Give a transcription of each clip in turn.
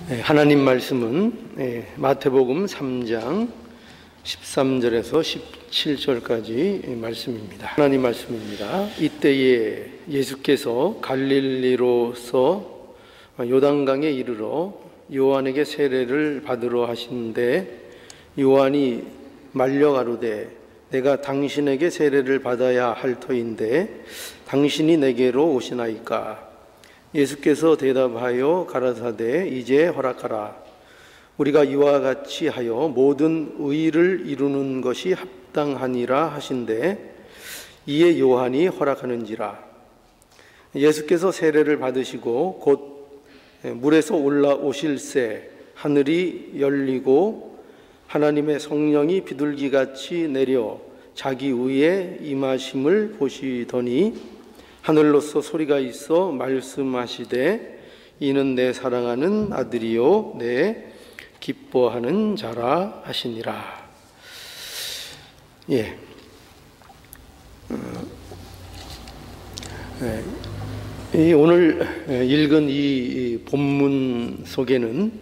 하나님 말씀은 마태복음 3장 13절에서 17절까지 말씀입니다. 하나님 말씀입니다. 이때에 예수께서 갈릴리로서 요단강에 이르러 요한에게 세례를 받으러 하시는데 요한이 말려 가로되 내가 당신에게 세례를 받아야 할 터인데 당신이 내게로 오시나이까? 예수께서 대답하여 가라사대 이제 허락하라. 우리가 이와 같이 하여 모든 의를 이루는 것이 합당하니라 하신대 이에 요한이 허락하는지라. 예수께서 세례를 받으시고 곧 물에서 올라오실새 하늘이 열리고 하나님의 성령이 비둘기같이 내려 자기 위에 임하심을 보시더니 하늘로서 소리가 있어 말씀하시되 이는 내 사랑하는 아들이요 내 기뻐하는 자라 하시니라. 오늘 읽은 이 본문 속에는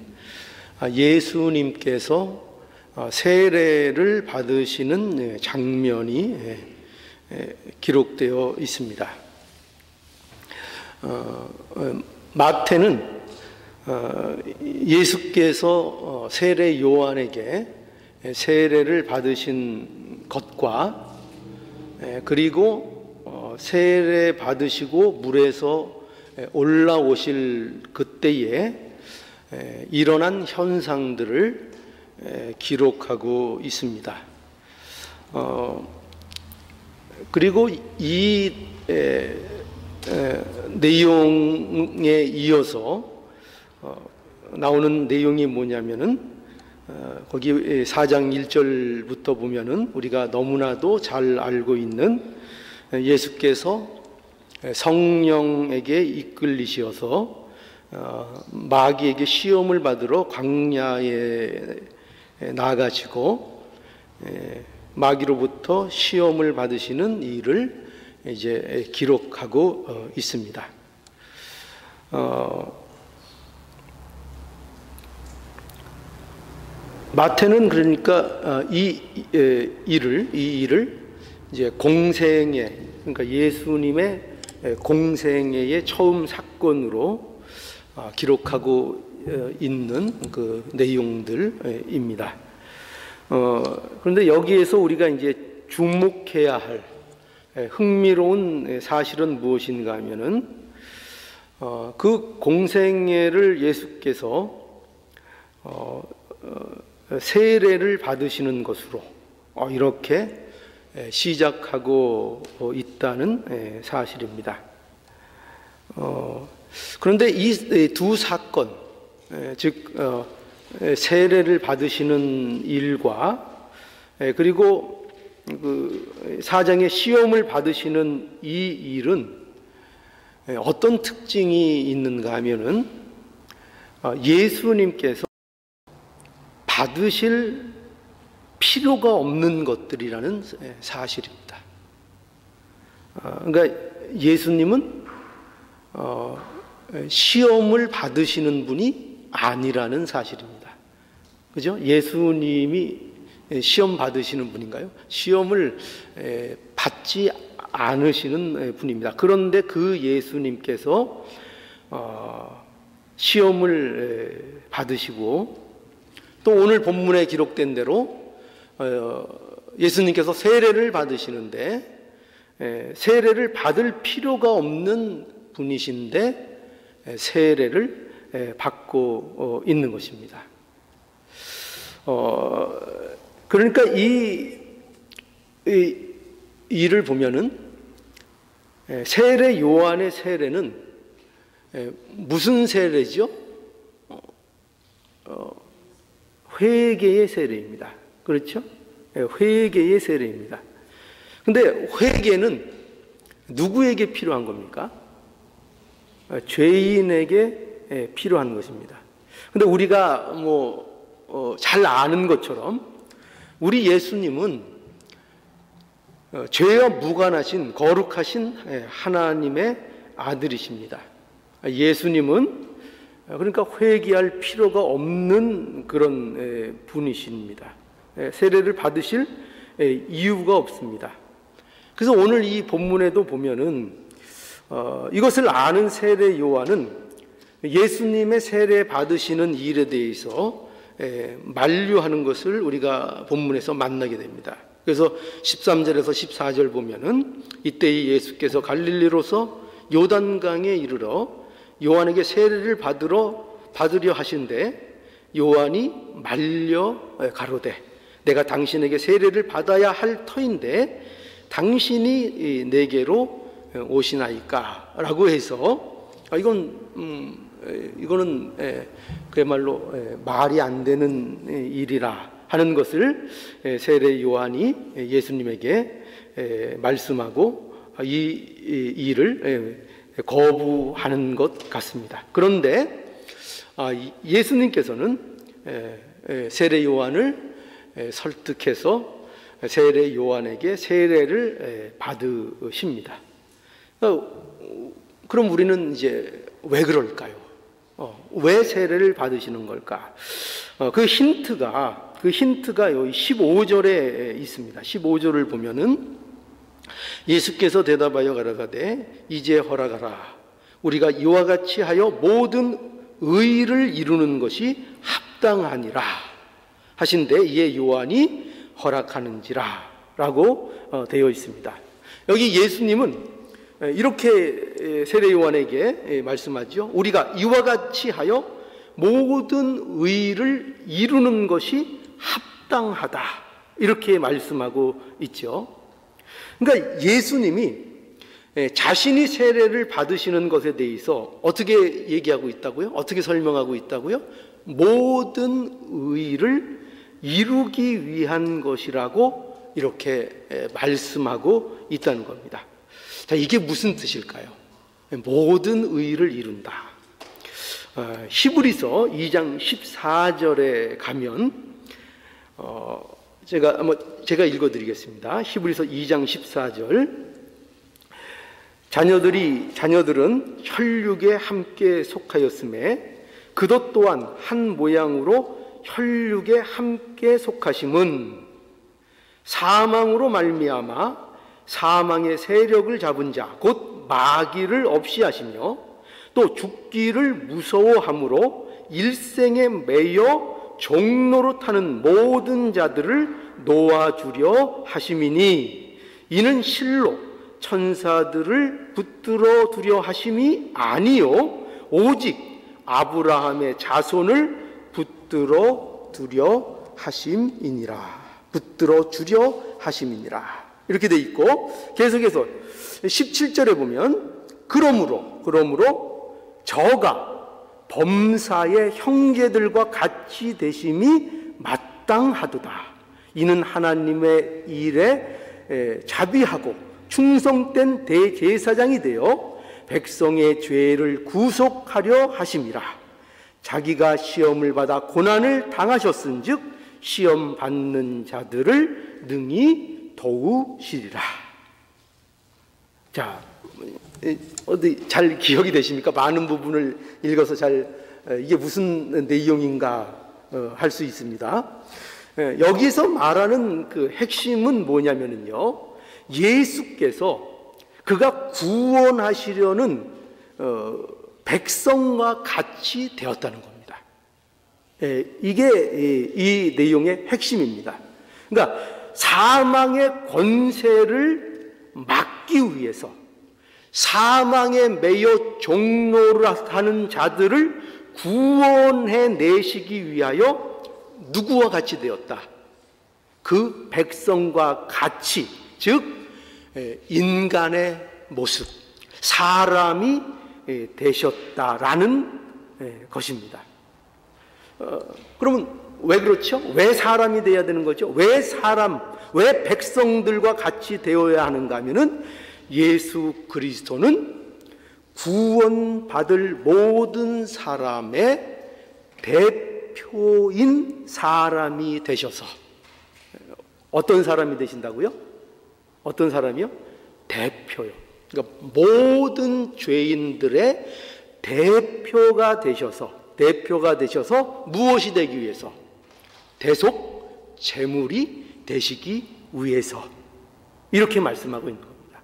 예수님께서 세례를 받으시는 장면이 기록되어 있습니다. 마태는 예수께서 세례 요한에게 세례를 받으신 것과 그리고 세례 받으시고 물에서 올라오실 그때에 일어난 현상들을 기록하고 있습니다. 그리고 이 내용에 이어서 나오는 내용이 뭐냐면은 거기 4장 1절부터 보면은 우리가 너무나도 잘 알고 있는 예수께서 성령에게 이끌리셔서 마귀에게 시험을 받으러 광야에 나가시고 마귀로부터 시험을 받으시는 일을 이제 기록하고 있습니다. 마태는 그러니까 이 일을 이제 공생애, 그러니까 예수님의 공생애의 처음 사건으로 기록하고 있는 그 내용들입니다. 그런데 여기에서 우리가 이제 주목해야 할 흥미로운 사실은 무엇인가 하면은 그 공생애를 예수께서 세례를 받으시는 것으로 이렇게 시작하고 있다는 사실입니다. 그런데 이 두 사건, 즉 세례를 받으시는 일과 그리고 그 사장의 시험을 받으시는 이 일은 어떤 특징이 있는가 하면은 예수님께서 받으실 필요가 없는 것들이라는 사실입니다. 그러니까 예수님은 시험을 받으시는 분이 아니라는 사실입니다. 그죠? 예수님이 시험 받으시는 분인가요? 시험을 받지 않으시는 분입니다. 그런데 그 예수님께서 시험을 받으시고 또 오늘 본문에 기록된 대로 예수님께서 세례를 받으시는데 세례를 받을 필요가 없는 분이신데 세례를 받고 있는 것입니다. 그러니까 이 일을 보면은 세례 요한의 세례는 무슨 세례죠? 회개의 세례입니다. 그렇죠? 회개의 세례입니다. 근데 회개는 누구에게 필요한 겁니까? 죄인에게 필요한 것입니다. 근데 우리가 잘 아는 것처럼 우리 예수님은 죄와 무관하신 거룩하신 하나님의 아들이십니다. 예수님은 그러니까 회개할 필요가 없는 그런 분이십니다. 세례를 받으실 이유가 없습니다. 그래서 오늘 이 본문에도 보면은 이것을 아는 세례 요한은 예수님의 세례 받으시는 일에 대해서 만류하는 것을 우리가 본문에서 만나게 됩니다. 그래서 13절에서 14절 보면은 이때 예수께서 갈릴리로서 요단강에 이르러 요한에게 세례를 받으려 하신데 요한이 말려 가로되 내가 당신에게 세례를 받아야 할 터인데 당신이 내게로 오시나이까 라고 해서 이거는 그야말로 말이 안 되는 일이라 하는 것을 세례 요한이 예수님에게 말씀하고 이 일을 거부하는 것 같습니다. 그런데 예수님께서는 세례 요한을 설득해서 세례 요한에게 세례를 받으십니다. 그럼 우리는 이제 왜 그럴까요? 왜 세례를 받으시는 걸까? 그 힌트가 여기 15절에 있습니다. 15절을 보면은 예수께서 대답하여 가라사대 이제 허락하라. 우리가 이와 같이 하여 모든 의를 이루는 것이 합당하니라 하신데 이에 요한이 허락하는지라 라고 되어 있습니다. 여기 예수님은 이렇게 세례 요한에게 말씀하죠. 우리가 이와 같이 하여 모든 의를 이루는 것이 합당하다 이렇게 말씀하고 있죠. 그러니까 예수님이 자신이 세례를 받으시는 것에 대해서 어떻게 얘기하고 있다고요? 어떻게 설명하고 있다고요? 모든 의를 이루기 위한 것이라고 이렇게 말씀하고 있다는 겁니다. 자, 이게 무슨 뜻일까요? 모든 의를 이룬다. 히브리서 2장 14절에 가면 제가 읽어드리겠습니다. 히브리서 2장 14절 자녀들은 혈육에 함께 속하였음에 그도 또한 한 모양으로 혈육에 함께 속하심은 사망으로 말미암아 사망의 세력을 잡은 자 곧 마귀를 없이 하시며 또 죽기를 무서워함으로 일생에 매여 종로로 타는 모든 자들을 놓아주려 하심이니 이는 실로 천사들을 붙들어 두려 하심이 아니요 오직 아브라함의 자손을 붙들어 두려 하심이니라. 붙들어 주려 하심이니라. 이렇게 돼 있고 계속해서 17절에 보면 그러므로 저가 범사의 형제들과 같이 되심이 마땅하도다. 이는 하나님의 일에 자비하고 충성된 대제사장이 되어 백성의 죄를 구속하려 하심이라. 자기가 시험을 받아 고난을 당하셨은즉 시험 받는 자들을 능히 도우시리라. 자, 어디 잘 기억이 되십니까? 많은 부분을 읽어서 이게 무슨 내용인가 할 수 있습니다. 여기서 말하는 그 핵심은 뭐냐면요, 예수께서 그가 구원하시려는 백성과 같이 되었다는 겁니다. 이게 이 내용의 핵심입니다. 그러니까 사망의 권세를 막기 위해서 사망에 매여 종로를 하는 자들을 구원해 내시기 위하여 누구와 같이 되었다? 그 백성과 같이, 즉 인간의 모습, 사람이 되셨다라는 것입니다. 그러면 왜 그렇죠? 왜 사람이 되어야 되는 거죠? 왜 백성들과 같이 되어야 하는가 하면은 예수 그리스도는 구원받을 모든 사람의 대표인 사람이 되셔서, 어떤 사람이 되신다고요? 어떤 사람이요? 대표요. 그러니까 모든 죄인들의 대표가 되셔서 대표가 되셔서 무엇이 되기 위해서? 대속 제물이 되시기 위해서, 이렇게 말씀하고 있는 겁니다.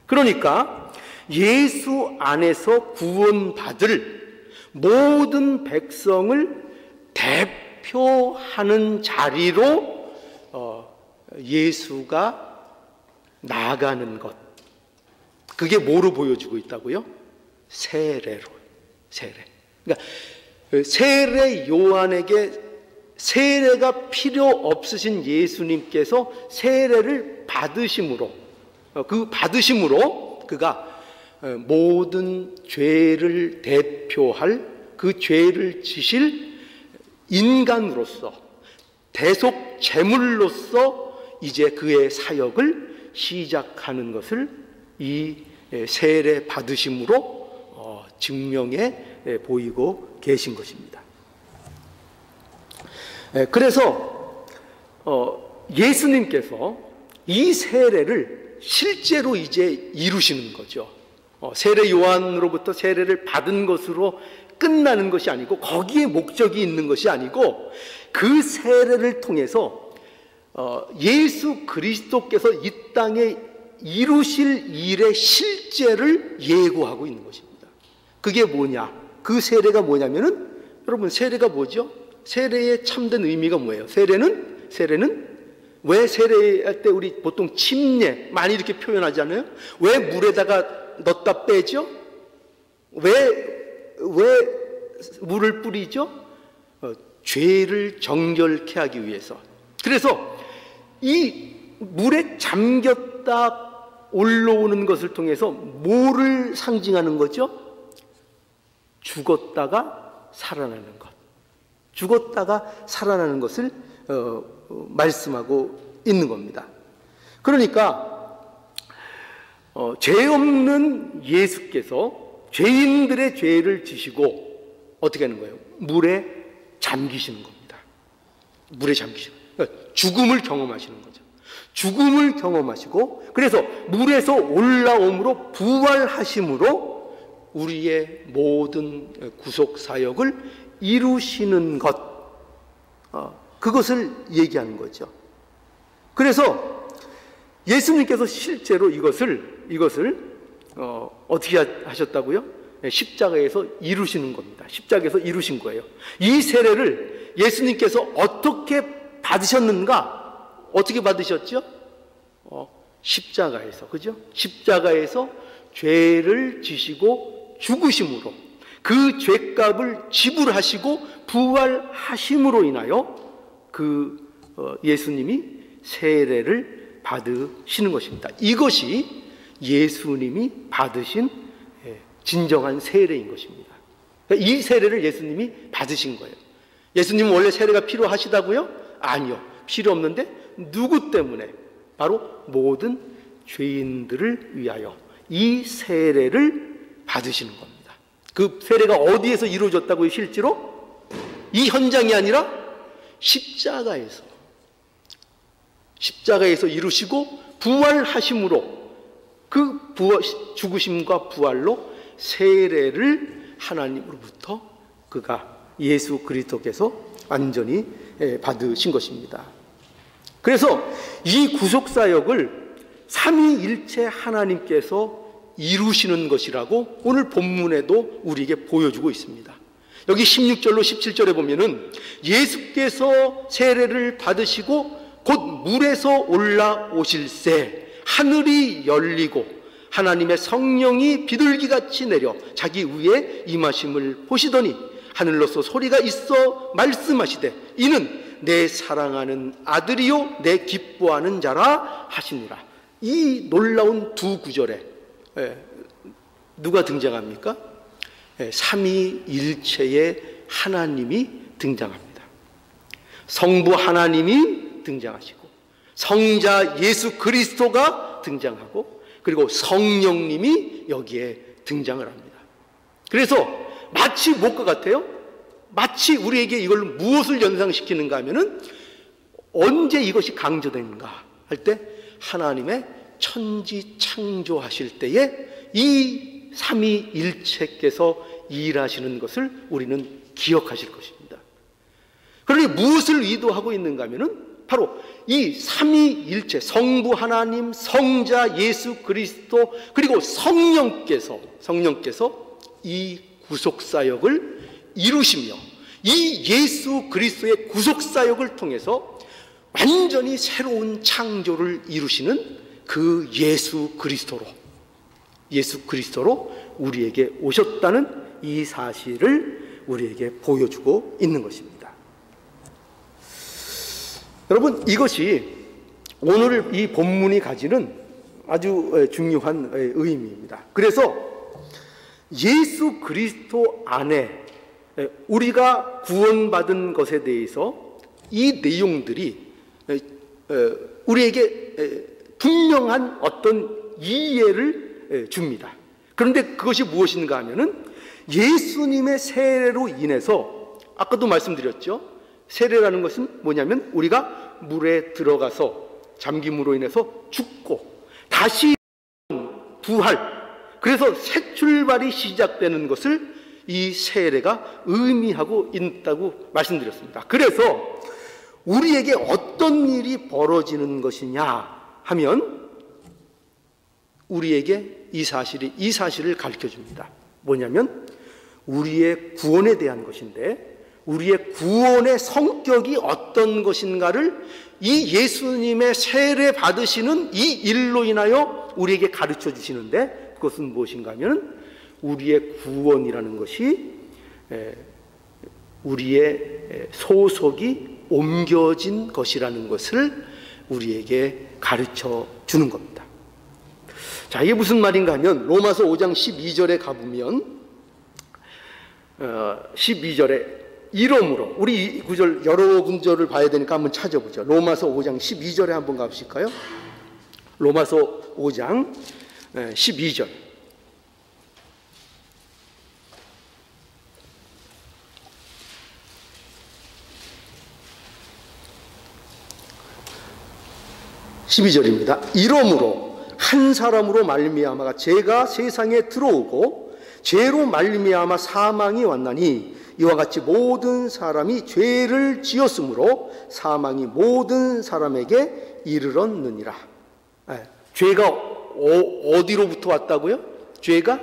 그러니까 예수 안에서 구원받을 모든 백성을 대표하는 자리로 예수가 나아가는 것, 그게 뭐로 보여주고 있다고요? 세례로. 세례. 그러니까 세례 요한에게 세례가 필요 없으신 예수님께서 세례를 받으심으로, 그 받으심으로 그가 모든 죄를 대표할, 그 죄를 지실 인간으로서, 대속 제물로서 이제 그의 사역을 시작하는 것을 이 세례 받으심으로 증명해 보이고 계신 것입니다. 그래서 예수님께서 이 세례를 실제로 이제 이루시는 거죠. 세례 요한으로부터 세례를 받은 것으로 끝나는 것이 아니고, 거기에 목적이 있는 것이 아니고, 그 세례를 통해서 예수 그리스도께서 이 땅에 이루실 일의 실제를 예고하고 있는 것입니다. 그게 뭐냐? 그 세례가 뭐냐면은, 여러분, 세례가 뭐죠? 세례의 참된 의미가 뭐예요? 세례는 왜 세례할 때 우리 보통 침례 많이 이렇게 표현하잖아요? 왜 물에다가 넣었다 빼죠? 왜 물을 뿌리죠? 죄를 정결케 하기 위해서. 그래서 이 물에 잠겼다 올라오는 것을 통해서 뭐를 상징하는 거죠? 죽었다가 살아나는 것. 죽었다가 살아나는 것을 말씀하고 있는 겁니다. 그러니까 죄 없는 예수께서 죄인들의 죄를 지시고 어떻게 하는 거예요? 물에 잠기시는 겁니다. 물에 잠기시는 거예요. 그러니까 죽음을 경험하시는 거죠. 죽음을 경험하시고, 그래서 물에서 올라옴으로 부활하심으로 우리의 모든 구속 사역을 이루시는 것, 그것을 얘기하는 거죠. 그래서 예수님께서 실제로 이것을 어떻게 하셨다고요? 십자가에서 이루시는 겁니다. 십자가에서 이루신 거예요. 이 세례를 예수님께서 어떻게 받으셨는가? 어떻게 받으셨죠? 십자가에서, 그죠? 십자가에서 죄를 지시고 죽으심으로, 그 죄값을 지불하시고 부활하심으로 인하여 예수님이 세례를 받으시는 것입니다. 이것이 예수님이 받으신 진정한 세례인 것입니다. 그러니까 이 세례를 예수님이 받으신 거예요. 예수님은 원래 세례가 필요하시다고요? 아니요. 필요 없는데 누구 때문에? 바로 모든 죄인들을 위하여 이 세례를 받으시는 겁니다. 그 세례가 어디에서 이루어졌다고요? 실제로? 이 현장이 아니라 십자가에서 이루시고 부활하심으로, 그 죽으심과 부활로 세례를 하나님으로부터 예수 그리스도께서 완전히 받으신 것입니다. 그래서 이 구속사역을 삼위일체 하나님께서 이루시는 것이라고 오늘 본문에도 우리에게 보여주고 있습니다. 여기 16절로 17절에 보면은 예수께서 세례를 받으시고 곧 물에서 올라오실새 하늘이 열리고 하나님의 성령이 비둘기같이 내려 자기 위에 임하심을 보시더니 하늘로서 소리가 있어 말씀하시되 이는 내 사랑하는 아들이요 내 기뻐하는 자라 하시니라. 이 놀라운 두 구절에 누가 등장합니까? 삼위일체의 하나님이 등장합니다. 성부 하나님이 등장하시고, 성자 예수 그리스도가 등장하고, 그리고 성령님이 여기에 등장을 합니다. 그래서 마치 무엇과 같아요? 마치 우리에게 이걸 무엇을 연상시키는가 하면은, 언제 이것이 강조되는가 할 때 하나님의 천지 창조하실 때에 이 삼위일체께서 일하시는 것을 우리는 기억하실 것입니다. 그러니 무엇을 의도하고 있는가 하면은 바로 이 삼위일체 성부 하나님, 성자 예수 그리스도, 그리고 성령께서 이 구속사역을 이루시며 이 예수 그리스도의 구속사역을 통해서 완전히 새로운 창조를 이루시는 그 예수 그리스도로 우리에게 오셨다는 이 사실을 우리에게 보여주고 있는 것입니다. 여러분, 이것이 오늘 이 본문이 가지는 아주 중요한 의미입니다. 그래서 예수 그리스도 안에 우리가 구원받은 것에 대해서 이 내용들이 우리에게 분명한 어떤 이해를 줍니다. 그런데 그것이 무엇인가 하면은 예수님의 세례로 인해서, 아까도 말씀드렸죠, 세례라는 것은 뭐냐면 우리가 물에 들어가서 잠김으로 인해서 죽고 다시 부활, 그래서 새 출발이 시작되는 것을 이 세례가 의미하고 있다고 말씀드렸습니다. 그래서 우리에게 어떤 일이 벌어지는 것이냐 하면 우리에게 이 사실을 가르쳐 줍니다. 뭐냐면 우리의 구원에 대한 것인데, 우리의 구원의 성격이 어떤 것인가를 이 예수님의 세례 받으시는 이 일로 인하여 우리에게 가르쳐 주시는데, 그것은 무엇인가 하면 우리의 구원이라는 것이 우리의 소속이 옮겨진 것이라는 것을 우리에게 가르쳐 주는 겁니다. 자, 이게 무슨 말인가 하면 로마서 5장 12절에 가보면 12절에 이러므로, 우리 이 구절 여러 구절을 봐야 되니까 한번 찾아보죠. 로마서 5장 12절에 한번 가보실까요? 로마서 5장 12절. 이러므로 한 사람으로 말미암아 죄가 세상에 들어오고 죄로 말미암아 사망이 왔나니 이와 같이 모든 사람이 죄를 지었으므로 사망이 모든 사람에게 이르렀느니라. 죄가 어디로부터 왔다고요? 죄가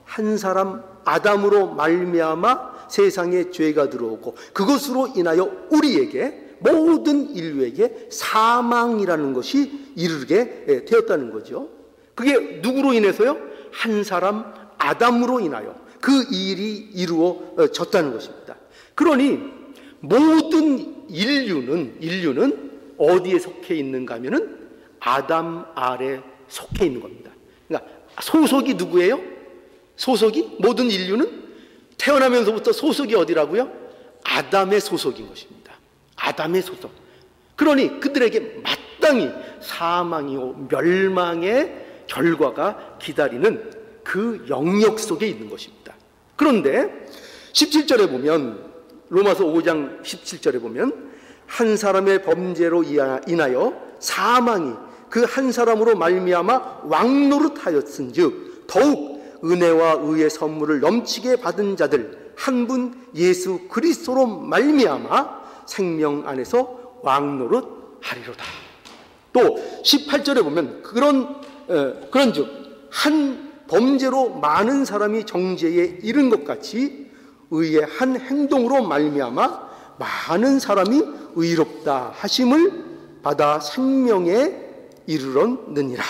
한 사람 아담으로 말미암아 세상에 죄가 들어오고 그것으로 인하여 우리에게, 모든 인류에게 사망이라는 것이 이르게 되었다는 거죠. 그게 누구로 인해서요? 한 사람 아담으로 인하여 그 일이 이루어졌다는 것입니다. 그러니 모든 인류는 어디에 속해 있는가 하면은 아담 아래 속해 있는 겁니다. 그러니까 소속이 누구예요? 모든 인류는 태어나면서부터 소속이 어디라고요? 아담의 소속인 것입니다. 아담의 소속. 그러니 그들에게 마땅히 사망이요 멸망의 결과가 기다리는 그 영역 속에 있는 것입니다. 그런데 17절에 보면, 로마서 5장 17절에 보면 한 사람의 범죄로 인하여 사망이 그 한 사람으로 말미암아 왕노릇하였은즉 더욱 은혜와 의의 선물을 넘치게 받은 자들 한 분 예수 그리스도로 말미암아 생명 안에서 왕노릇하리로다. 또 18절에 보면 그런즉 한 범죄로 많은 사람이 정죄에 이른 것 같이 의의 한 행동으로 말미암아 많은 사람이 의롭다 하심을 받아 생명에 이르렀느니라.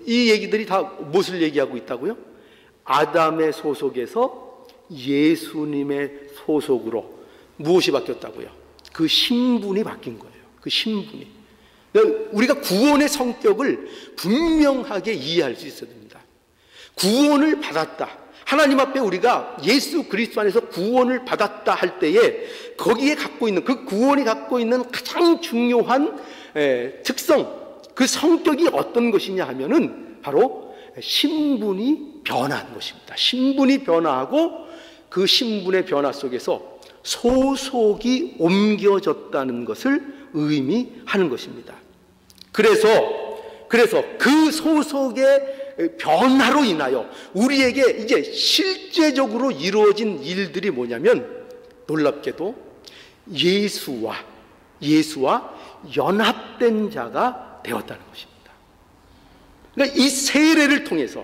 이 얘기들이 다 무엇을 얘기하고 있다고요? 아담의 소속에서 예수님의 소속으로 무엇이 바뀌었다고요? 그 신분이 바뀐 거예요. 그 신분이. 우리가 구원의 성격을 분명하게 이해할 수 있어야 됩니다. 구원을 받았다. 하나님 앞에 우리가 예수 그리스도 안에서 구원을 받았다 할 때에 거기에 갖고 있는, 그 구원이 갖고 있는 가장 중요한 특성, 그 성격이 어떤 것이냐 하면은 바로 신분이 변한 것입니다. 신분이 변화하고 그 신분의 변화 속에서 소속이 옮겨졌다는 것을 의미하는 것입니다. 그래서 그 소속의 변화로 인하여 우리에게 이제 실제적으로 이루어진 일들이 뭐냐면, 놀랍게도 예수와 연합된 자가 되었다는 것입니다. 그러니까 이 세례를 통해서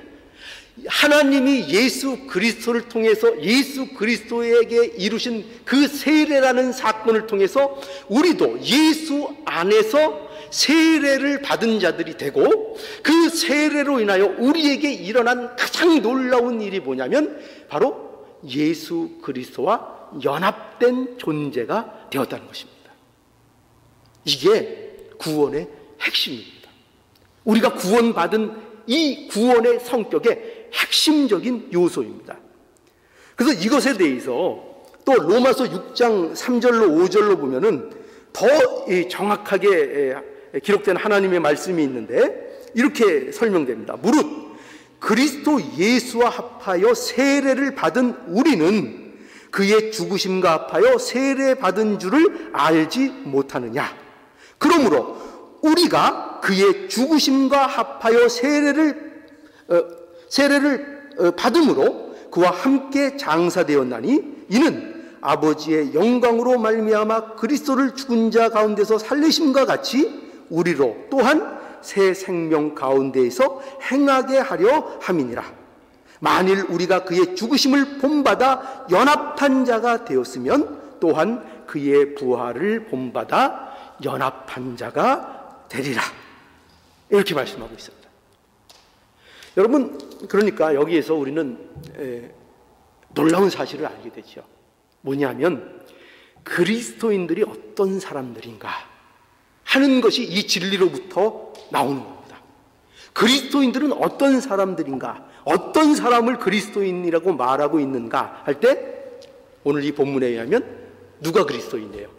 하나님이 예수 그리스도를 통해서 예수 그리스도에게 이루신 그 세례라는 사건을 통해서 우리도 예수 안에서 세례를 받은 자들이 되고, 그 세례로 인하여 우리에게 일어난 가장 놀라운 일이 뭐냐면 바로 예수 그리스도와 연합된 존재가 되었다는 것입니다. 이게 구원의 핵심입니다. 우리가 구원받은 이 구원의 성격의 핵심적인 요소입니다. 그래서 이것에 대해서 또 로마서 6장 3절로 5절로 보면은 더 정확하게 기록된 하나님의 말씀이 있는데 이렇게 설명됩니다. 무릇 그리스도 예수와 합하여 세례를 받은 우리는 그의 죽으심과 합하여 세례 받은 줄을 알지 못하느냐. 그러므로 우리가 그의 죽으심과 합하여 세례를 받음으로 그와 함께 장사되었나니, 이는 아버지의 영광으로 말미암아 그리스도를 죽은 자 가운데서 살리심과 같이 우리로 또한 새 생명 가운데에서 행하게 하려 함이니라. 만일 우리가 그의 죽으심을 본받아 연합한 자가 되었으면 또한 그의 부활을 본받아 연합한 자가 되리라. 이렇게 말씀하고 있습니다. 여러분, 그러니까 여기에서 우리는 놀라운 사실을 알게 되죠. 뭐냐면 그리스도인들이 어떤 사람들인가 하는 것이 이 진리로부터 나오는 겁니다. 그리스도인들은 어떤 사람들인가, 어떤 사람을 그리스도인이라고 말하고 있는가 할 때, 오늘 이 본문에 의하면 누가 그리스도인이에요?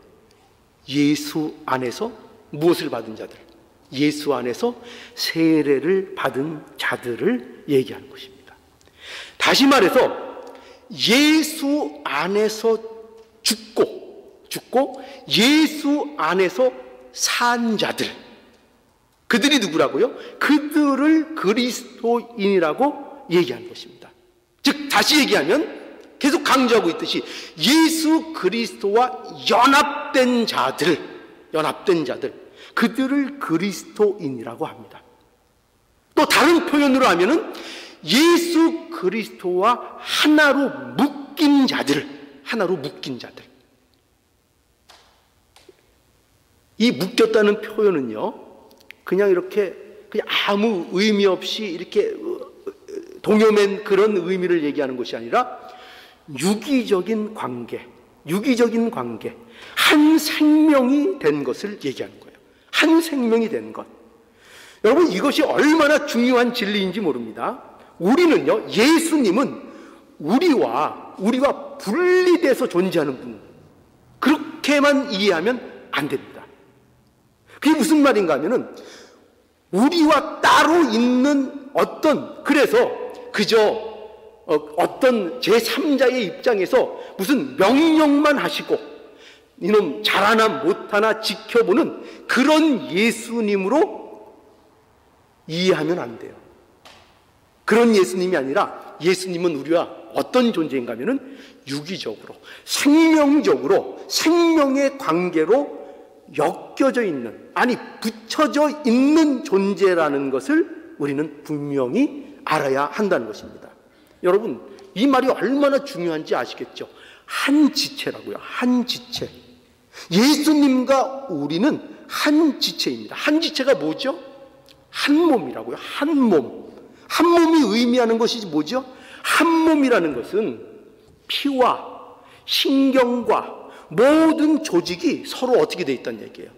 예수 안에서 무엇을 받은 자들, 예수 안에서 세례를 받은 자들을 얘기하는 것입니다. 다시 말해서 예수 안에서 죽고 예수 안에서 산 자들, 그들이 누구라고요? 그들을 그리스도인이라고 얘기하는 것입니다. 즉 다시 얘기하면 계속 강조하고 있듯이 예수 그리스도와 연합된 자들, 그들을 그리스도인이라고 합니다. 또 다른 표현으로 하면은 예수 그리스도와 하나로 묶인 자들. 이 묶였다는 표현은요, 그냥 이렇게 그냥 아무 의미 없이 이렇게 동요맨 그런 의미를 얘기하는 것이 아니라 유기적인 관계, 한 생명이 된 것을 얘기하는 거예요. 한 생명이 된 것. 여러분, 이것이 얼마나 중요한 진리인지 모릅니다. 우리는요, 예수님은 우리와 분리돼서 존재하는 분, 그렇게만 이해하면 안 됩니다. 그게 무슨 말인가 하면은 우리와 따로 있는 그래서 그저 어떤 제3자의 입장에서 무슨 명령만 하시고 이놈 잘하나 못하나 지켜보는 그런 예수님으로 이해하면 안 돼요. 그런 예수님이 아니라 예수님은 우리와 어떤 존재인가 하면은 유기적으로, 생명적으로, 생명의 관계로 엮여져 있는, 붙여져 있는 존재라는 것을 우리는 분명히 알아야 한다는 것입니다. 여러분, 이 말이 얼마나 중요한지 아시겠죠? 한 지체라고요. 한 지체. 예수님과 우리는 한 지체입니다. 한 지체가 뭐죠? 한 몸이라고요. 한 몸. 한 몸이 의미하는 것이 뭐죠? 한 몸이라는 것은 피와 신경과 모든 조직이 서로 어떻게 되어 있다는 얘기예요?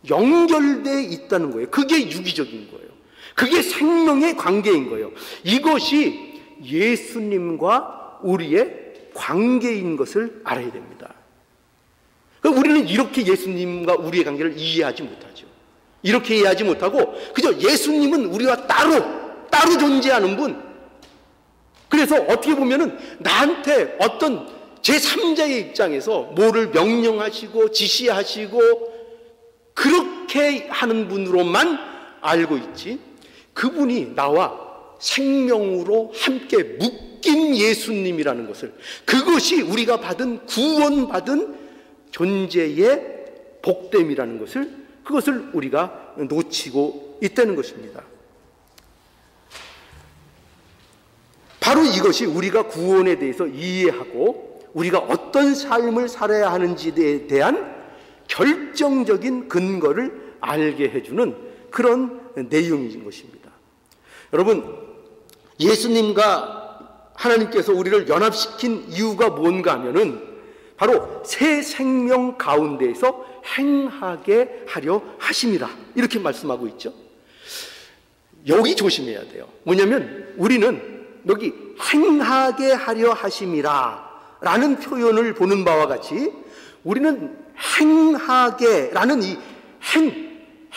연결되어 있다는 거예요. 그게 유기적인 거예요. 그게 생명의 관계인 거예요. 이것이 예수님과 우리의 관계인 것을 알아야 됩니다. 그러니까 우리는 이렇게 예수님과 우리의 관계를 이해하지 못하죠. 이렇게 이해하지 못하고 그저 예수님은 우리와 따로 존재하는 분. 그래서 어떻게 보면은 나한테 어떤 제3자의 입장에서 뭐를 명령하시고 지시하시고 그렇게 하는 분으로만 알고 있지, 그분이 나와 생명으로 함께 묶인 예수님이라는 것을, 그것이 우리가 받은 구원받은 존재의 복됨이라는 것을, 그것을 우리가 놓치고 있다는 것입니다. 바로 이것이 우리가 구원에 대해서 이해하고 우리가 어떤 삶을 살아야 하는지에 대한 결정적인 근거를 알게 해주는 그런 내용인 것입니다. 여러분, 예수님과 하나님께서 우리를 연합시킨 이유가 뭔가 하면은 바로 새 생명 가운데에서 행하게 하려 하심이라, 이렇게 말씀하고 있죠. 여기 조심해야 돼요. 뭐냐면 우리는 여기 행하게 하려 하심이라 라는 표현을 보는 바와 같이, 우리는 행하게 라는 이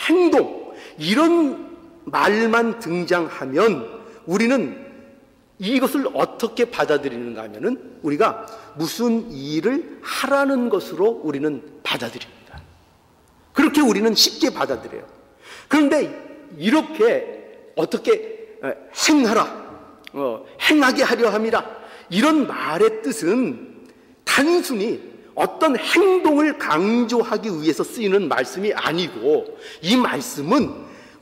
행동, 이런 말만 등장하면 우리는 이것을 어떻게 받아들이는가 하면은 우리가 무슨 일을 하라는 것으로 우리는 받아들입니다. 그렇게 우리는 쉽게 받아들여요. 그런데 이렇게 어떻게 행하라, 행하게 하려 함이라, 이런 말의 뜻은 단순히 어떤 행동을 강조하기 위해서 쓰이는 말씀이 아니고, 이 말씀은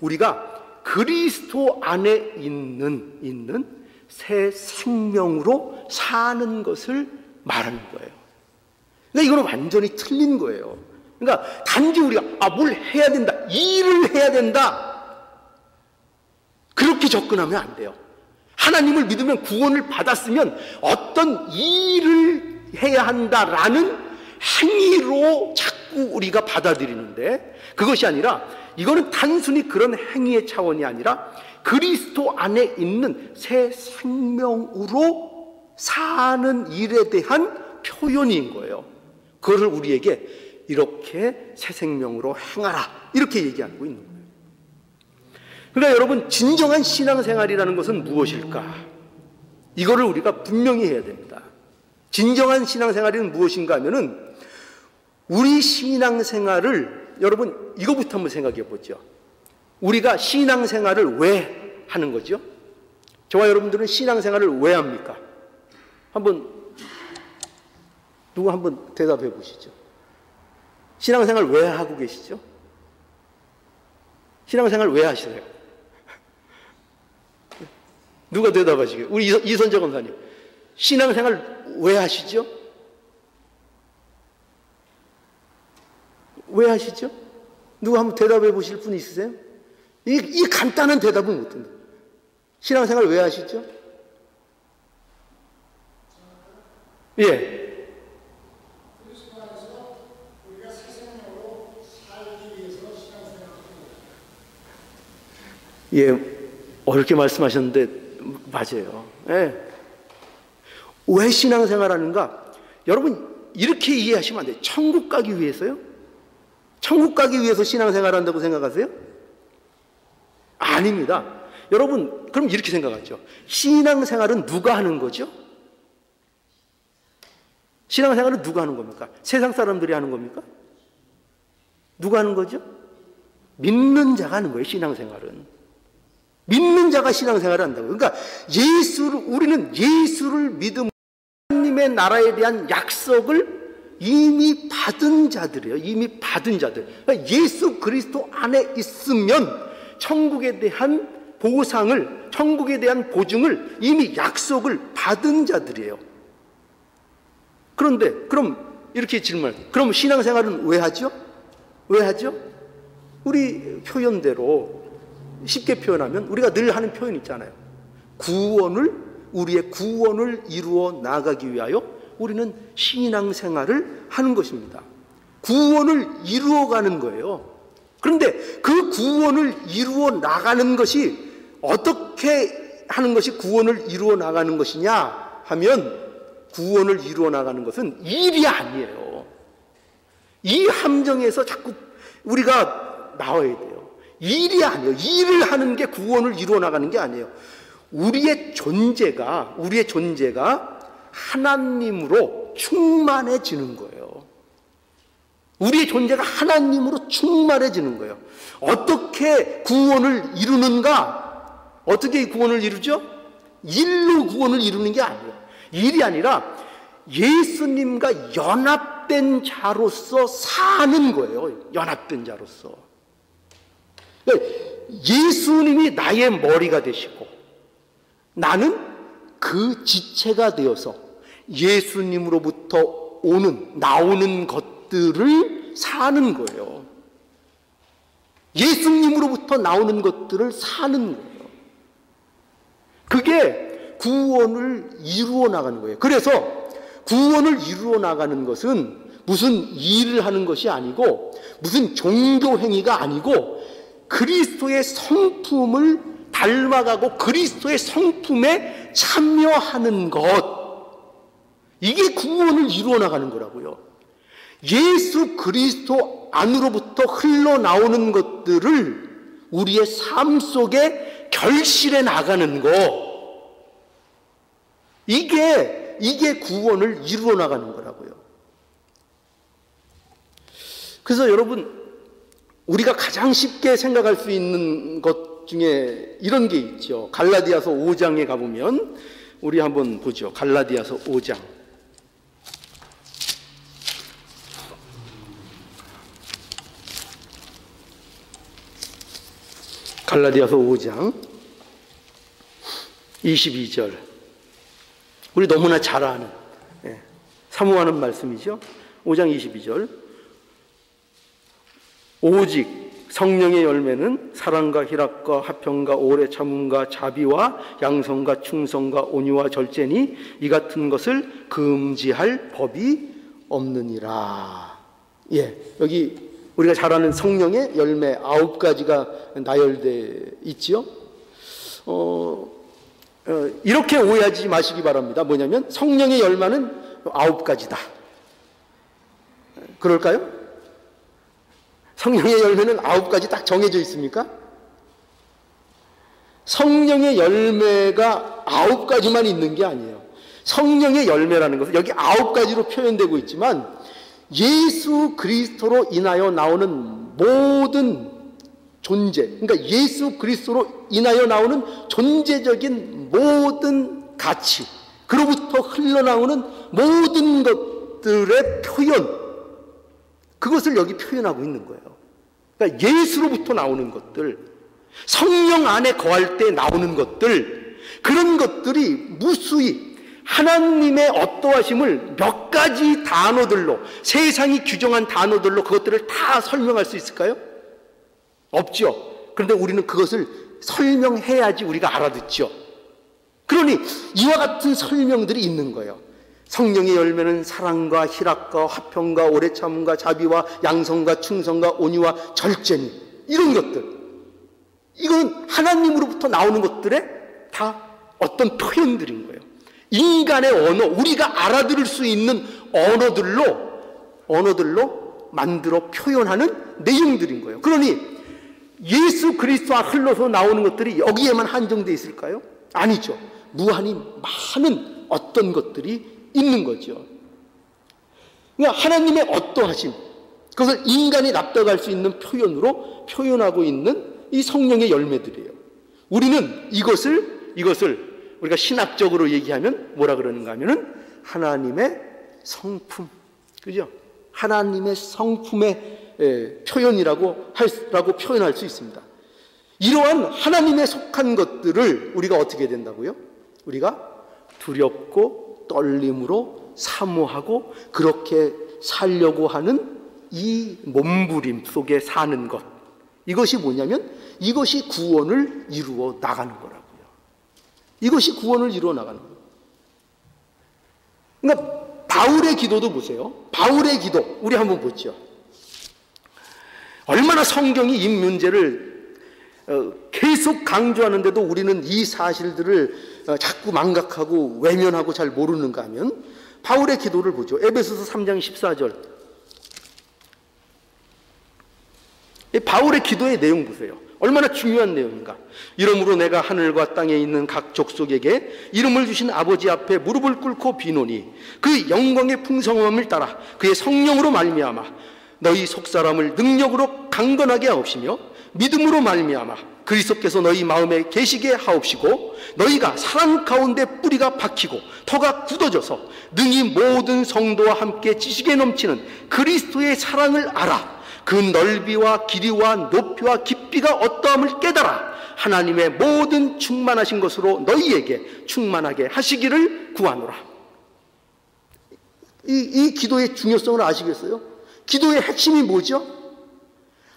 우리가 그리스도 안에 있는 새 생명으로 사는 것을 말하는 거예요. 그러니까 이거는 완전히 틀린 거예요. 그러니까 단지 우리가 뭘 해야 된다, 일을 해야 된다, 그렇게 접근하면 안 돼요. 하나님을 믿으면, 구원을 받았으면 어떤 일을 해야 한다라는 행위로 자꾸 우리가 받아들이는데, 그것이 아니라, 이거는 단순히 그런 행위의 차원이 아니라 그리스도 안에 있는 새 생명으로 사는 일에 대한 표현인 거예요. 그것을 우리에게 이렇게 새 생명으로 행하라, 이렇게 얘기하고 있는 거예요. 그러니까 여러분, 진정한 신앙생활이라는 것은 무엇일까? 이거를 우리가 분명히 해야 됩니다. 진정한 신앙생활은 무엇인가 하면은, 우리 신앙생활을, 여러분 이거부터 한번 생각해 보죠. 우리가 신앙생활을 왜 하는 거죠? 저와 여러분들은 신앙생활을 왜 합니까? 누구 한번 대답해 보시죠. 신앙생활 왜 하고 계시죠? 신앙생활 왜 하시나요? 누가 대답하시게요? 우리 이선재 검사님, 신앙생활 왜 하시죠? 왜 하시죠? 누가 한번 대답해 보실 분 있으세요? 이 간단한 대답은 못합니다. 신앙생활 왜 하시죠? 예. 예, 어렵게 말씀하셨는데 맞아요. 예. 왜 신앙생활 하는가? 여러분, 이렇게 이해하시면 안 돼요. 천국 가기 위해서요? 천국 가기 위해서 신앙생활 한다고 생각하세요? 아닙니다. 여러분, 그럼 이렇게 생각하죠. 신앙생활은 누가 하는 거죠? 신앙생활은 누가 하는 겁니까? 세상 사람들이 하는 겁니까? 누가 하는 거죠? 믿는 자가 하는 거예요, 신앙생활은. 믿는 자가 신앙생활을 한다고요. 그러니까 우리는 예수를 믿음, 하나님의 나라에 대한 약속을 이미 받은 자들이에요. 이미 받은 자들. 그러니까 예수 그리스도 안에 있으면 천국에 대한 보상을, 천국에 대한 보증을 이미 약속을 받은 자들이에요. 그런데 그럼 이렇게 질문해요. 그럼 신앙생활은 왜 하죠? 왜 하죠? 우리 표현대로 쉽게 표현하면 우리가 늘 하는 표현 있잖아요. 우리의 구원을 이루어 나가기 위하여 우리는 신앙생활을 하는 것입니다. 구원을 이루어가는 거예요. 그런데 그 구원을 이루어 나가는 것이 어떻게 하는 것이 구원을 이루어 나가는 것이냐 하면, 구원을 이루어 나가는 것은 일이 아니에요. 이 함정에서 자꾸 우리가 나와야 돼요. 일이 아니에요. 일을 하는 게 구원을 이루어 나가는 게 아니에요. 우리의 존재가 하나님으로 충만해지는 거예요. 우리의 존재가 하나님으로 충만해지는 거예요. 어떻게 구원을 이루는가? 어떻게 구원을 이루죠? 일로 구원을 이루는 게 아니에요. 일이 아니라 예수님과 연합된 자로서 사는 거예요. 연합된 자로서. 그러니까 예수님이 나의 머리가 되시고 나는 그 지체가 되어서 예수님으로부터 나오는 것들을 사는 거예요. 예수님으로부터 나오는 것들을 사는 거예요. 그게 구원을 이루어 나가는 거예요. 그래서 구원을 이루어 나가는 것은 무슨 일을 하는 것이 아니고 무슨 종교 행위가 아니고 그리스도의 성품을 닮아가고 그리스도의 성품에 참여하는 것, 이게 구원을 이루어 나가는 거라고요. 예수 그리스도 안으로부터 흘러나오는 것들을 우리의 삶 속에 결실해 나가는 거, 이게 구원을 이루어 나가는 거라고요. 그래서 여러분, 우리가 가장 쉽게 생각할 수 있는 것 중에 이런 게 있죠. 갈라디아서 5장에 가보면 우리 한번 보죠. 갈라디아서 5장. 갈라디아서 5장 22절. 우리 너무나 잘 아는, 사모하는 말씀이죠. 5장 22절. 오직 성령의 열매는 사랑과 희락과 화평과 오래 참음과 자비와 양성과 충성과 온유와 절제니 이 같은 것을 금지할 법이 없느니라. 여기 우리가 잘 아는 성령의 열매 9가지가 나열되어 있지요. 이렇게 오해하지 마시기 바랍니다. 뭐냐면 성령의 열매는 9가지다. 그럴까요? 성령의 열매는 9가지 딱 정해져 있습니까? 성령의 열매가 9가지만 있는 게 아니에요. 성령의 열매라는 것은 여기 9가지로 표현되고 있지만 예수 그리스도로 인하여 나오는 모든 존재, 그러니까 예수 그리스도로 인하여 나오는 존재적인 모든 가치, 그로부터 흘러나오는 모든 것들의 표현, 그것을 여기 표현하고 있는 거예요. 그러니까 예수로부터 나오는 것들, 성령 안에 거할 때 나오는 것들, 그런 것들이 무수히 하나님의 어떠하심을 몇 가지 단어들로, 세상이 규정한 단어들로 그것들을 다 설명할 수 있을까요? 없죠. 그런데 우리는 그것을 설명해야지 우리가 알아듣죠. 그러니 이와 같은 설명들이 있는 거예요. 성령의 열매는 사랑과 희락과 화평과 오래 참음과 자비와 양성과 충성과 온유와 절제니, 이런 것들, 이건 하나님으로부터 나오는 것들의 다 어떤 표현들인 거예요. 인간의 언어, 우리가 알아들을 수 있는 언어들로 만들어 표현하는 내용들인 거예요. 그러니 예수 그리스도와 흘러서 나오는 것들이 여기에만 한정되어 있을까요? 아니죠. 무한히 많은 어떤 것들이 있는 거죠. 그러니까 하나님의 어떠하심, 그것을 인간이 납득할 수 있는 표현으로 표현하고 있는 이 성령의 열매들이에요. 우리는 이것을 우리가 신학적으로 얘기하면 뭐라 그러는가 하면은 하나님의 성품, 그죠? 하나님의 성품의 표현이라고 표현할 수 있습니다. 이러한 하나님의 속한 것들을 우리가 어떻게 된다고요? 우리가 두렵고 떨림으로 사모하고 그렇게 살려고 하는 이 몸부림 속에 사는 것, 이것이 뭐냐면 이것이 구원을 이루어 나가는 거라고요. 이것이 구원을 이루어 나가는 거예요. 그러니까 바울의 기도도 보세요. 바울의 기도 우리 한번 보죠. 얼마나 성경이 이 문제를 계속 강조하는데도 우리는 이 사실들을 자꾸 망각하고 외면하고 잘 모르는가 하면 바울의 기도를 보죠. 에베소서 3장 14절. 바울의 기도의 내용 보세요. 얼마나 중요한 내용인가. 이러므로 내가 하늘과 땅에 있는 각 족속에게 이름을 주신 아버지 앞에 무릎을 꿇고 비노니 그 영광의 풍성함을 따라 그의 성령으로 말미암아 너희 속사람을 능력으로 강건하게 하옵시며 믿음으로 말미암아 그리스도께서 너희 마음에 계시게 하옵시고 너희가 사랑 가운데 뿌리가 박히고 터가 굳어져서 능히 모든 성도와 함께 지식에 넘치는 그리스도의 사랑을 알아 그 넓이와 길이와 높이와 깊이가 어떠함을 깨달아 하나님의 모든 충만하신 것으로 너희에게 충만하게 하시기를 구하노라. 이 기도의 중요성을 아시겠어요? 기도의 핵심이 뭐죠?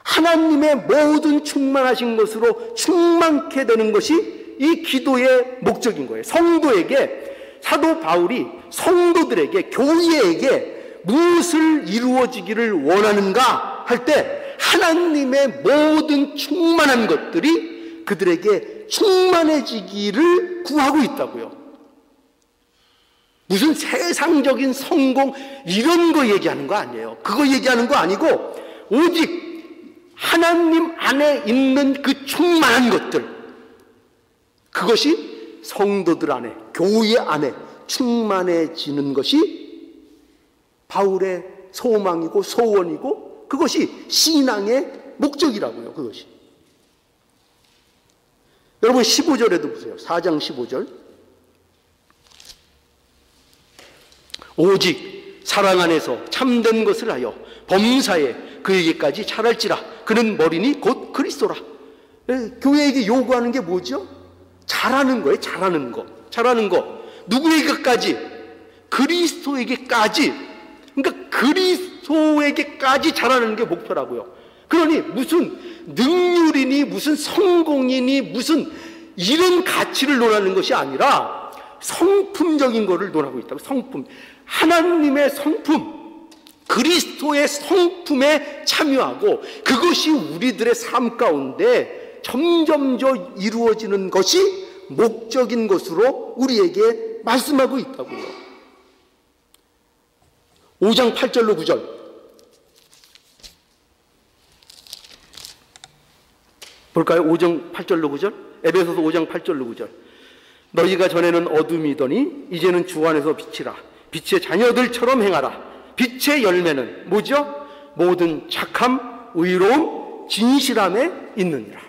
하나님의 모든 충만하신 것으로 충만케 되는 것이 이 기도의 목적인 거예요. 성도에게, 사도 바울이 성도들에게, 교회에게 무엇을 이루어지기를 원하는가 할 때 하나님의 모든 충만한 것들이 그들에게 충만해지기를 구하고 있다고요. 무슨 세상적인 성공 이런 거 얘기하는 거 아니에요. 그거 얘기하는 거 아니고 오직 하나님 안에 있는 그 충만한 것들, 그것이 성도들 안에, 교회 안에 충만해지는 것이 바울의 소망이고 소원이고 그것이 신앙의 목적이라고요. 그것이. 여러분 15절에도 보세요. 4장 15절. 오직 사랑 안에서 참된 것을 하여 범사에 그에게까지 잘할지라 그는 머리니 곧 그리스도라. 교회에게 요구하는 게 뭐죠? 잘하는 거예요. 잘하는 거. 잘하는 거. 누구에게까지? 그리스도에게까지. 그러니까 그리스도에게까지 잘하는 게 목표라고요. 그러니 무슨 능률이니 무슨 성공이니 무슨 이런 가치를 논하는 것이 아니라 성품적인 것을 논하고 있다고. 성품. 하나님의 성품, 그리스도의 성품에 참여하고 그것이 우리들의 삶 가운데 점점 이루어지는 것이 목적인 것으로 우리에게 말씀하고 있다고요. 5장 8절로 9절 볼까요? 5장 8절로 9절 에베소서 5장 8절로 9절 너희가 전에는 어둠이더니 이제는 주 안에서 빛이라 빛의 자녀들처럼 행하라. 빛의 열매는 뭐죠? 모든 착함, 의로움, 진실함에 있느니라.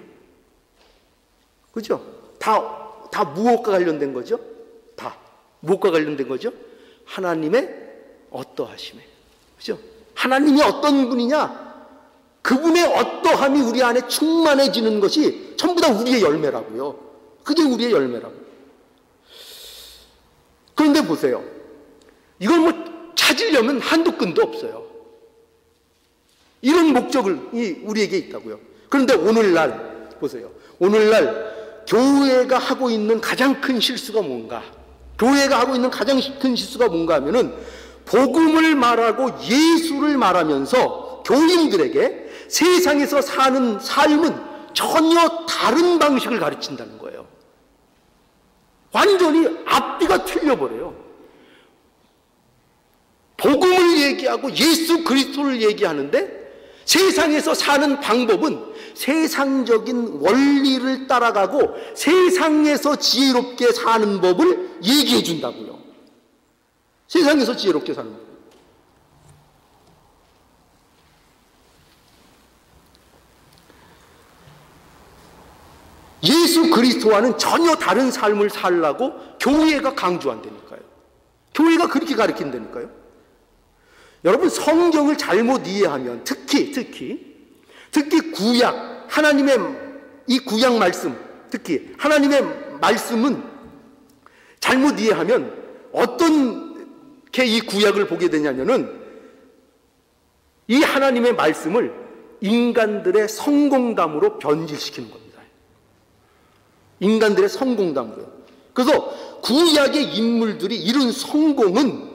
그죠? 다 무엇과 관련된 거죠? 다 무엇과 관련된 거죠? 하나님의 어떠하심에. 그죠? 하나님이 어떤 분이냐? 그분의 어떠함이 우리 안에 충만해지는 것이 전부 다 우리의 열매라고요. 그게 우리의 열매라고요. 그런데 보세요. 이걸 뭐 찾으려면 한도 끈도 없어요. 이런 목적이 우리에게 있다고요. 그런데 오늘날 보세요. 오늘날 교회가 하고 있는 가장 큰 실수가 뭔가? 교회가 하고 있는 가장 큰 실수가 뭔가 하면은 복음을 말하고 예수를 말하면서 교인들에게 세상에서 사는 삶은 전혀 다른 방식을 가르친다는 거예요. 완전히 앞뒤가 틀려버려요. 복음을 얘기하고 예수 그리스도를 얘기하는데 세상에서 사는 방법은 세상적인 원리를 따라가고 세상에서 지혜롭게 사는 법을 얘기해 준다고요. 세상에서 지혜롭게 사는 법. 예수 그리스도와는 전혀 다른 삶을 살라고 교회가 강조한다니까요. 교회가 그렇게 가르친다니까요. 여러분 성경을 잘못 이해하면 특히 구약, 하나님의 이 구약 말씀, 특히 하나님의 말씀은 잘못 이해하면 어떻게 이 구약을 보게 되냐면은 이 하나님의 말씀을 인간들의 성공담으로 변질시키는 겁니다. 인간들의 성공담으로요. 그래서 구약의 인물들이 이룬 성공은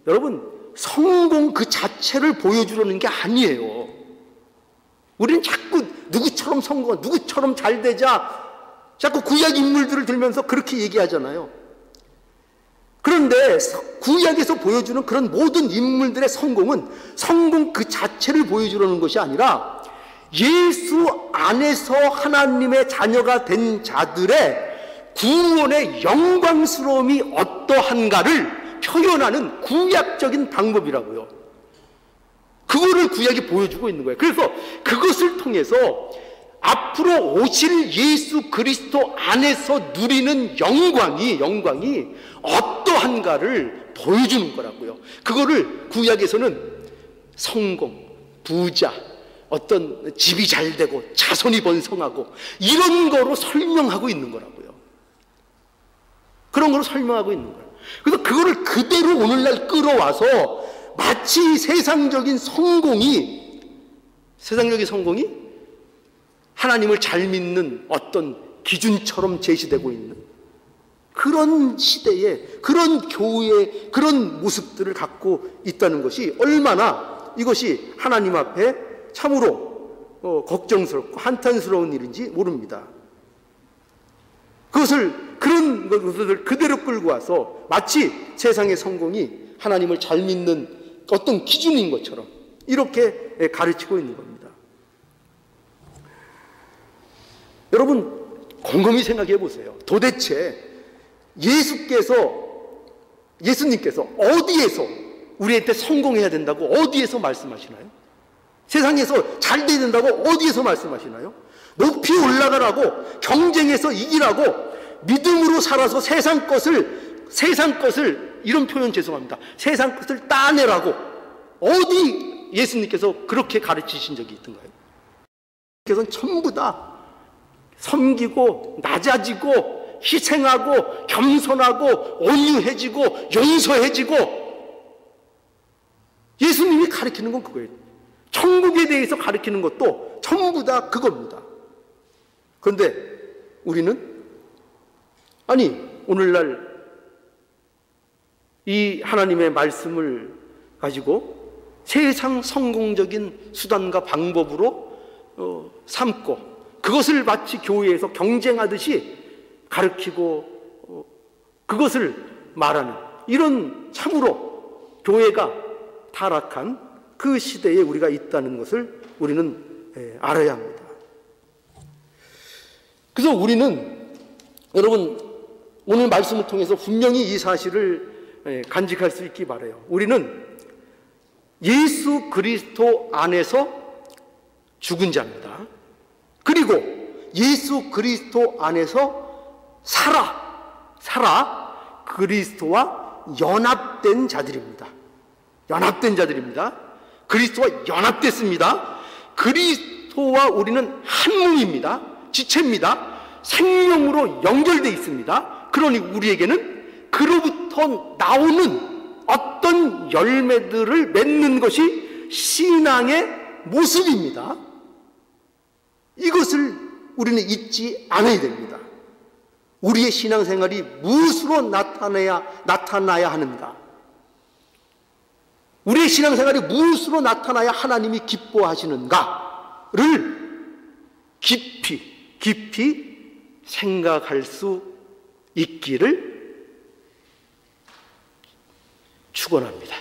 여러분 성공 그 자체를 보여주려는 게 아니에요. 우리는 자꾸 누구처럼 성공하자, 누구처럼 잘 되자 자꾸 구약 인물들을 들면서 그렇게 얘기하잖아요. 그런데 구약에서 보여주는 그런 모든 인물들의 성공은 성공 그 자체를 보여주려는 것이 아니라 예수 안에서 하나님의 자녀가 된 자들의 구원의 영광스러움이 어떠한가를 표현하는 구약적인 방법이라고요. 그거를 구약이 보여주고 있는 거예요. 그래서 그것을 통해서 앞으로 오실 예수 그리스도 안에서 누리는 영광이 어떠한가를 보여주는 거라고요. 그거를 구약에서는 성공, 부자, 어떤 집이 잘 되고 자손이 번성하고 이런 거로 설명하고 있는 거라고요. 그런 거로 설명하고 있는 거예요. 그래서 그거를 그대로 오늘날 끌어와서 마치 세상적인 성공이 하나님을 잘 믿는 어떤 기준처럼 제시되고 있는 그런 시대에, 그런 교회의 그런 모습들을 갖고 있다는 것이 얼마나 이것이 하나님 앞에 참으로 걱정스럽고 한탄스러운 일인지 모릅니다. 그런 것을 그대로 끌고 와서 마치 세상의 성공이 하나님을 잘 믿는 어떤 기준인 것처럼 이렇게 가르치고 있는 겁니다. 여러분, 곰곰이 생각해 보세요. 도대체 예수님께서 어디에서 우리한테 성공해야 된다고 어디에서 말씀하시나요? 세상에서 잘 돼야 된다고 어디에서 말씀하시나요? 높이 올라가라고, 경쟁에서 이기라고, 믿음으로 살아서 세상 것을 이런 표현 죄송합니다. 세상 것을 따내라고 어디 예수님께서 그렇게 가르치신 적이 있던가요? 예수님께서는 전부 다 섬기고 낮아지고 희생하고 겸손하고 온유해지고 용서해지고, 예수님이 가르치는 건 그거예요. 천국에 대해서 가르치는 것도 전부 다 그겁니다. 그런데 우리는 오늘날 이 하나님의 말씀을 가지고 세상 성공적인 수단과 방법으로 삼고 그것을 마치 교회에서 경쟁하듯이 가르치고 그것을 말하는 이런 참으로 교회가 타락한 그 시대에 우리가 있다는 것을 우리는 알아야 합니다. 그래서 우리는 여러분 오늘 말씀을 통해서 분명히 이 사실을 간직할 수 있기 바라요. 우리는 예수 그리스도 안에서 죽은 자입니다. 그리고 예수 그리스도 안에서 살아 그리스도와 연합된 자들입니다. 그리스도와 연합됐습니다. 그리스도와 우리는 한 몸입니다. 지체입니다. 생명으로 연결되어 있습니다. 그러니 우리에게는 그로부터 나오는 어떤 열매들을 맺는 것이 신앙의 모습입니다. 이것을 우리는 잊지 않아야 됩니다. 우리의 신앙생활이 무엇으로 나타나야 하는가? 우리의 신앙생활이 무엇으로 나타나야 하나님이 기뻐하시는가를 깊이 생각할 수 있기를 축원합니다.